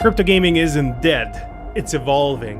Crypto gaming isn't dead, it's evolving.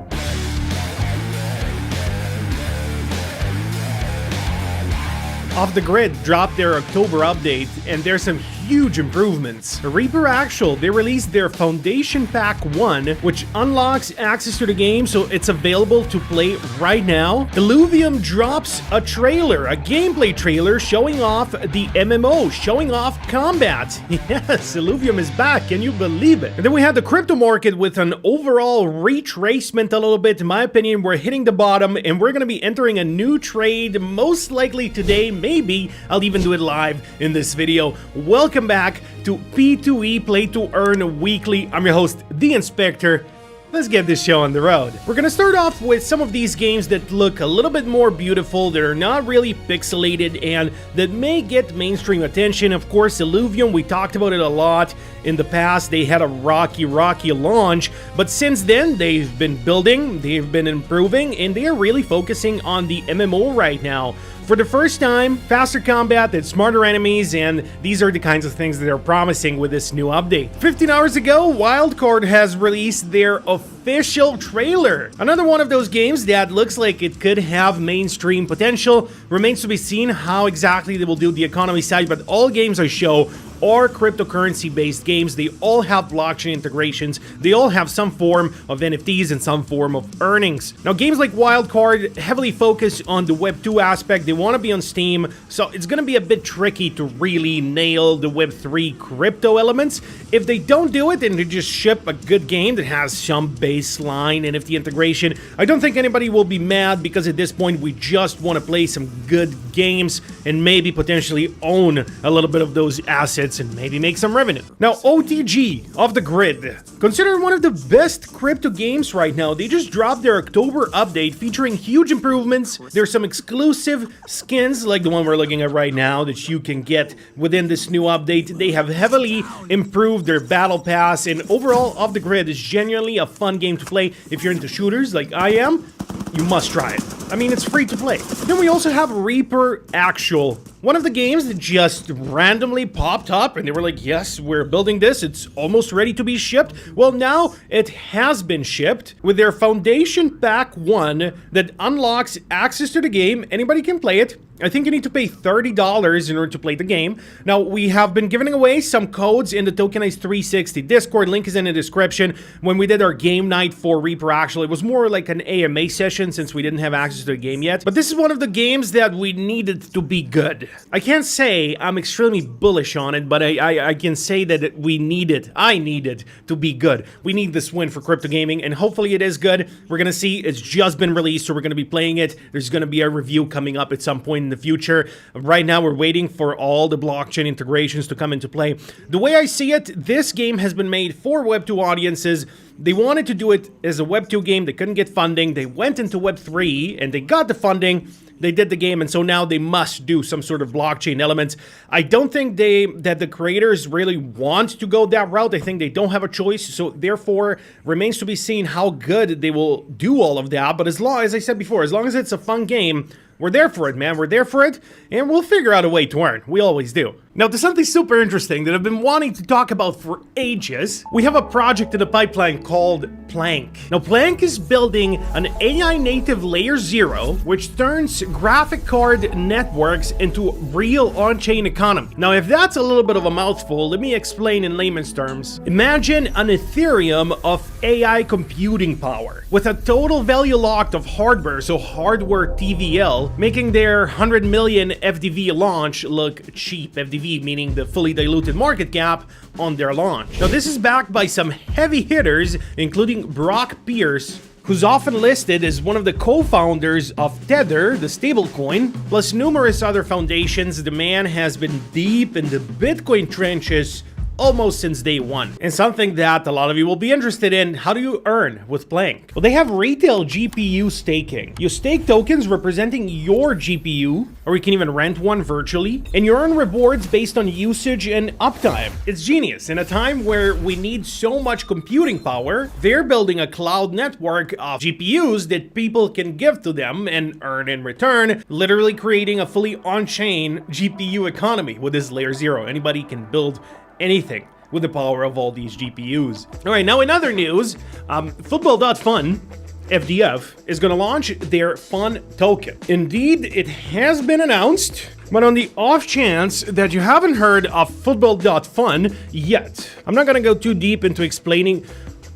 Off the Grid dropped their October update, and there's some huge improvements. Reaper Actual, they released their Foundation Pack 1, which unlocks access to the game, so it's available to play right now. Illuvium drops a trailer, a gameplay trailer, showing off the MMO, showing off combat. Yes, Illuvium is back, can you believe it? And then we had the crypto market with an overall retracement a little bit. In my opinion, we're hitting the bottom, and we're gonna be entering a new trade, most likely today. Maybe I'll even do it live in this video. Welcome back to P2E Play to Earn Weekly. I'm your host, The Inspector. Let's get this show on the road. We're gonna start off with some of these games that look a little bit more beautiful, that are not really pixelated, and that may get mainstream attention. Of course, Illuvium, we talked about it a lot in the past. They had a rocky launch, but since then, they've been building, they've been improving, and they are really focusing on the MMO right now. For the first time, faster combat and smarter enemies, and these are the kinds of things that they're promising with this new update. 15 hours ago, Wildcard has released their official trailer. Another one of those games that looks like it could have mainstream potential. Remains to be seen how exactly they will do the economy side, but all games I show are cryptocurrency-based games. They all have blockchain integrations. They all have some form of NFTs and some form of earnings. Now, games like Wildcard heavily focus on the Web 2 aspect. They want to be on Steam, so it's going to be a bit tricky to really nail the Web 3 crypto elements. If they don't do it and they just ship a good game that has some baseline NFT integration, I don't think anybody will be mad, because at this point we just want to play some good games and maybe potentially own a little bit of those assets and maybe make some revenue. Now, OTG, Off the Grid, considered one of the best crypto games right now. They just dropped their October update featuring huge improvements. There's some exclusive skins like the one we're looking at right now that you can get within this new update. They have heavily improved their battle pass, and overall, Off the Grid is genuinely a fun game to play. If you're into shooters like I am, you must try it. I mean, it's free to play. Then we also have Reaper Actual, one of the games that just randomly popped up, and they were like, yes, we're building this, it's almost ready to be shipped. Well, now it has been shipped with their Foundation Pack 1 that unlocks access to the game. Anybody can play it. I think you need to pay $30 in order to play the game. Now, we have been giving away some codes in the Tokenized 360 Discord. Link is in the description. When we did our game night for Reaper Actual, it was more like an AMA session since we didn't have access to the game yet. But this is one of the games that we needed to be good. I can't say I'm extremely bullish on it, but I can say that we need it. I need it to be good. We need this win for crypto gaming, and hopefully it is good. We're gonna see. It's just been released, so we're gonna be playing it. There's gonna be a review coming up at some point in the future. Right now, we're waiting for all the blockchain integrations to come into play. The way I see it, this game has been made for Web 2 audiences. They wanted to do it as a Web 2 game. They couldn't get funding. They went into Web 3 and they got the funding. They did the game, and so now they must do some sort of blockchain elements. I don't think that the creators really want to go that route. I think they don't have a choice, so therefore remains to be seen how good they will do all of that. But as I said before, as long as it's a fun game, we're there for it, man. We're there for it, and we'll figure out a way to earn. We always do. Now, to something super interesting that I've been wanting to talk about for ages, we have a project in the pipeline called Planck. Now, Planck is building an AI native layer 0, which turns graphic card networks into real on-chain economy. Now, if that's a little bit of a mouthful, let me explain in layman's terms. Imagine an Ethereum of AI computing power, with a total value locked of hardware, so hardware TVL, making their 100 million FDV launch look cheap. FDV meaning the fully diluted market cap on their launch. Now, this is backed by some heavy hitters, including Brock Pierce, who's often listed as one of the co-founders of Tether, the stablecoin, plus numerous other foundations. The man has been deep in the Bitcoin trenches almost since day one. And something that a lot of you will be interested in, how do you earn with Planck? Well, they have retail GPU staking. You stake tokens representing your GPU, or you can even rent one virtually, and you earn rewards based on usage and uptime. It's genius. In a time where we need so much computing power, they're building a cloud network of GPUs that people can give to them and earn in return, literally creating a fully on-chain GPU economy with this layer 0. Anybody can build anything. with the power of all these GPUs. All right, now in other news, FootballDotFun, FDF, is going to launch their Fun token. Indeed, it has been announced, but on the off chance that you haven't heard of FootballDotFun yet, I'm not going to go too deep into explaining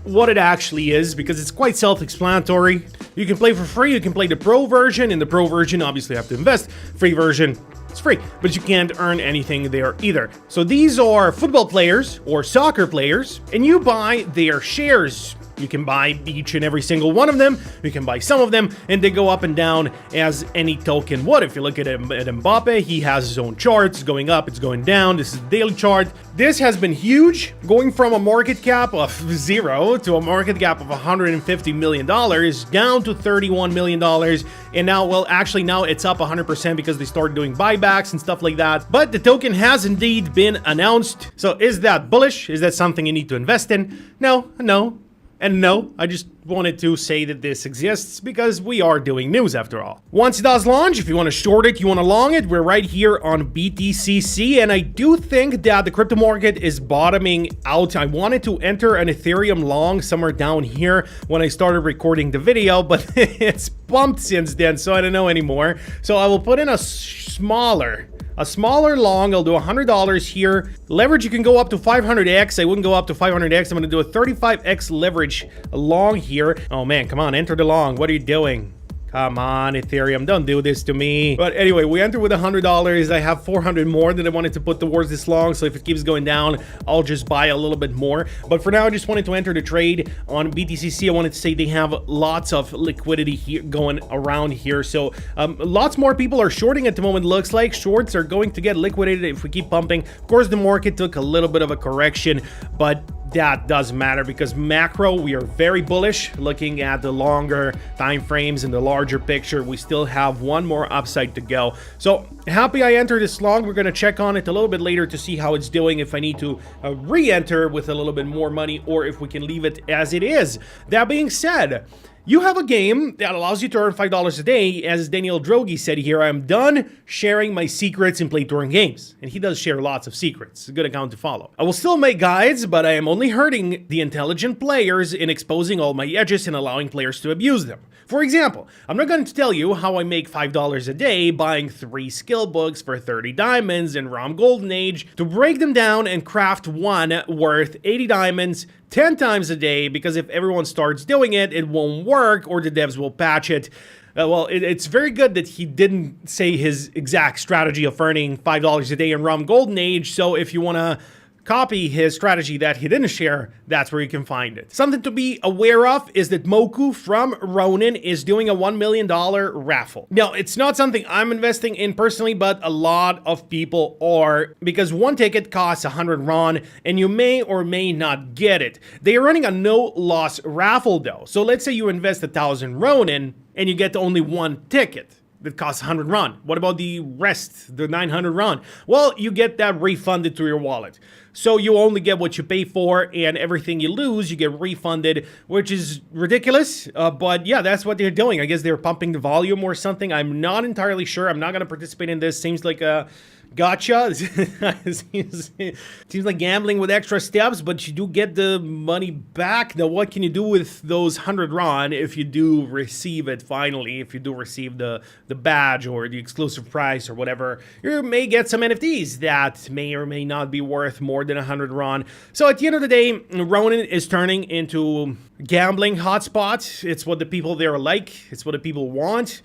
what it actually is because it's quite self-explanatory. You can play for free, you can play the pro version. In the pro version, obviously you have to invest. Free version, it's free, but you can't earn anything there either. So these are football players or soccer players, and you buy their shares. You can buy each and every single one of them, you can buy some of them, and they go up and down as any token would. If you look at Mbappe, he has his own charts, going up, it's going down. This is the daily chart. This has been huge, going from a market cap of 0 to a market cap of $150 million, down to $31 million, and now, well, actually now it's up 100% because they started doing buybacks and stuff like that. But the token has indeed been announced. So is that bullish? Is that something you need to invest in? No, no. And no, I just wanted to say that this exists because we are doing news after all. Once it does launch, if you want to short it, you want to long it, we're right here on BTCC, and I do think that the crypto market is bottoming out. I wanted to enter an Ethereum long somewhere down here when I started recording the video, but it's bumped since then, so I don't know anymore. So I will put in a smaller long. I'll do $100 here. Leverage, you can go up to 500x. I wouldn't go up to 500x. I'm going to do a 35x leverage long here. Oh man, come on, enter the long. What are you doing? Come on, Ethereum, don't do this to me. But anyway, we enter with $100. I have 400 more that I wanted to put towards this long, so if it keeps going down, I'll just buy a little bit more. But for now, I just wanted to enter the trade on BTCC. I wanted to say they have lots of liquidity here going around here. So lots more people are shorting at the moment, looks like. Shorts are going to get liquidated if we keep pumping. Of course, the market took a little bit of a correction, but that doesn't matter because macro, we are very bullish. Looking at the longer time frames and the larger picture, we still have one more upside to go. So happy I entered this long. We're going to check on it a little bit later to see how it's doing, if I need to re-enter with a little bit more money or if we can leave it as it is. That being said, you have a game that allows you to earn $5 a day. As Daniel Drogi said here, I'm done sharing my secrets in Play Touring games. And he does share lots of secrets. A good account to follow. I will still make guides, but I am only hurting the intelligent players in exposing all my edges and allowing players to abuse them. For example, I'm not going to tell you how I make $5 a day buying 3 skill books for 30 diamonds in ROM Golden Age to break them down and craft one worth 80 diamonds 10 times a day, because if everyone starts doing it, it won't work or the devs will patch it. Well, it's very good that he didn't say his exact strategy of earning $5 a day in ROM Golden Age, so if you want to copy his strategy that he didn't share, that's where you can find it. Something to be aware of is that Moku from Ronin is doing a $1 million raffle. Now, it's not something I'm investing in personally, but a lot of people are, because one ticket costs 100 RON and you may or may not get it. They are running a no-loss raffle though. So let's say you invest 1,000 Ronin and you get only one ticket that costs 100 RON. What about the rest, the 900 RON? Well, you get that refunded to your wallet. So you only get what you pay for, and everything you lose, you get refunded, which is ridiculous. But yeah, that's what they're doing. I guess they're pumping the volume or something. I'm not entirely sure. I'm not going to participate in this. Seems like a gotcha. Seems like gambling with extra steps, but you do get the money back. Now, what can you do with those 100 RON if you do receive it finally? If you do receive the badge or the exclusive prize or whatever, you may get some NFTs that may or may not be worth more than 100 RON. So at the end of the day, Ronin is turning into gambling hotspot. It's what the people there like. It's what the people want.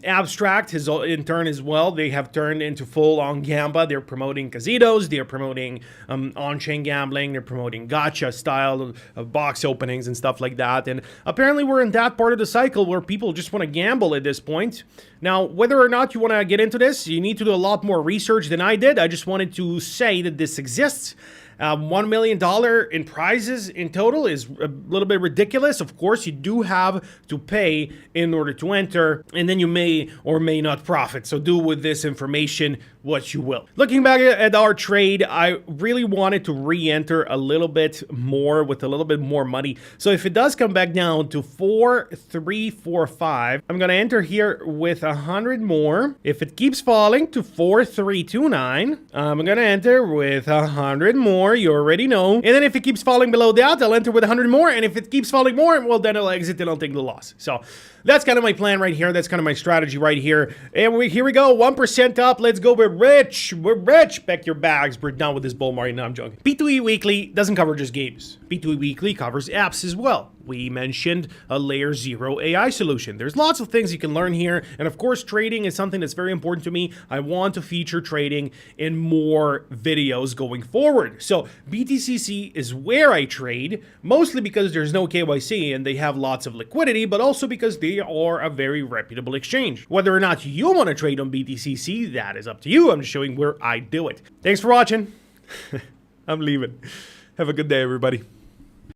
Abstract has in turn as well. They have turned into full-on gamba. They're promoting casinos. They're promoting on-chain gambling. They're promoting gacha style of box openings and stuff like that. And apparently we're in that part of the cycle where people just want to gamble at this point. Now, whether or not you want to get into this, you need to do a lot more research than I did. I just wanted to say that this exists. $1 million in prizes in total is a little bit ridiculous. Of course, you do have to pay in order to enter, and then you may or may not profit. So do with this information what you will. Looking back at our trade, I really wanted to re-enter a little bit more with a little bit more money. So if it does come back down to 4,345, I'm gonna enter here with 100 more. If it keeps falling to 4,329, I'm gonna enter with 100 more. You already know. And then if it keeps falling below that, I'll enter with 100 more. And if it keeps falling more, well, then I'll exit and I'll take the loss. So that's kind of my plan right here. That's kind of my strategy right here. And here we go. 1% up. Let's go. We're rich. We're rich. Pack your bags. We're done with this bull market. No, I'm joking. P2E Weekly doesn't cover just games. P2E Weekly covers apps as well. We mentioned a layer 0 AI solution. There's lots of things you can learn here. And of course, trading is something that's very important to me. I want to feature trading in more videos going forward. So BTCC is where I trade, mostly because there's no KYC and they have lots of liquidity, but also because they are a very reputable exchange. Whether or not you want to trade on BTCC, that is up to you. I'm just showing where I do it. Thanks for watching. I'm leaving. Have a good day, everybody.